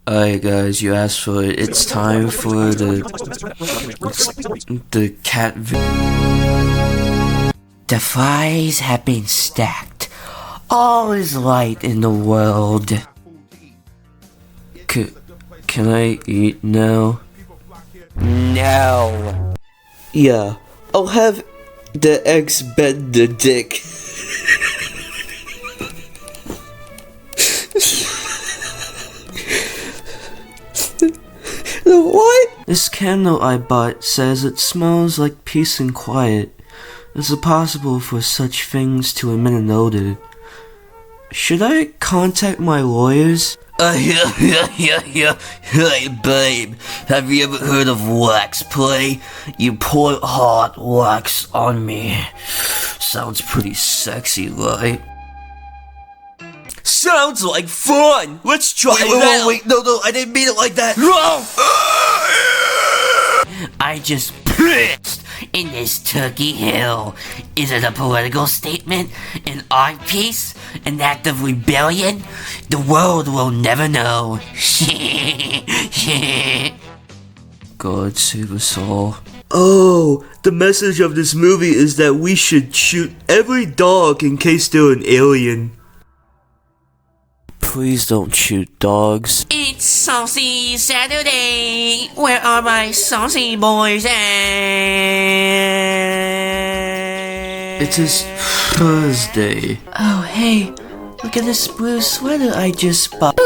Alright guys, you asked for it. It's time for the cat The fries have been stacked. All is light in the world. Can I eat now? No. Yeah, I'll have the eggs bend the dick. What? This candle I bought says it smells like peace and quiet. Is it possible for such things to emit an odor? Should I contact my lawyers? Hey babe, have you ever heard of wax play? You pour hot wax on me. Sounds pretty sexy, right? Sounds like fun! Let's try it out! Wait, no, I didn't mean it like that! No! I just pissed in this Turkey Hill. Is it a political statement? An art piece? An act of rebellion? The world will never know. God save us all. Oh, the message of this movie is that we should shoot every dog in case they're an alien. Please don't shoot dogs. It's Saucy Saturday. Where are my saucy boys at? It is Thursday. Oh, hey. Look at this blue sweater I just bought. Blue?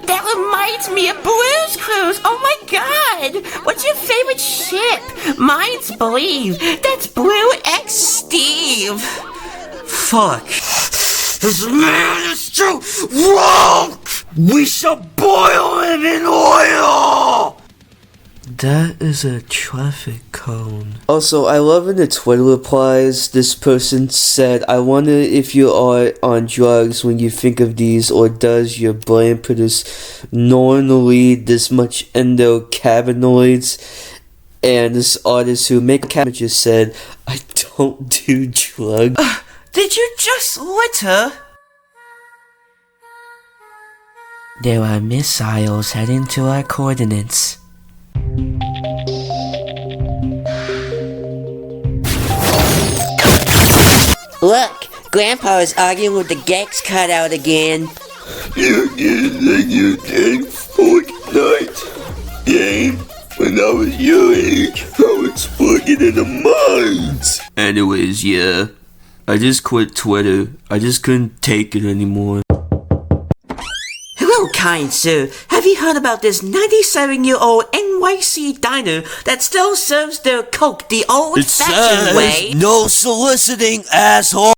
That reminds me of Blue's Cruise. Oh my god. What's your favorite ship? Mine's Believe. That's Blue X Steve. Fuck. This man is too wrong! We shall boil him in oil! That is a traffic cone. Also, I love in the Twitter replies, this person said, I wonder if you are on drugs when you think of these, or does your brain produce normally this much endocannabinoids? And this artist who make cabbages said, I don't do drugs. Did you just litter? There are missiles heading to our coordinates. Look, Grandpa is arguing with the Gex cutout again. You think you can Fortnite game? When I was your age, I was fucking in the mines. Anyways, yeah. I just quit Twitter. I just couldn't take it anymore. Hello, kind sir. Have you heard about this 97-year-old NYC diner that still serves their Coke the old-fashioned way? No soliciting, asshole!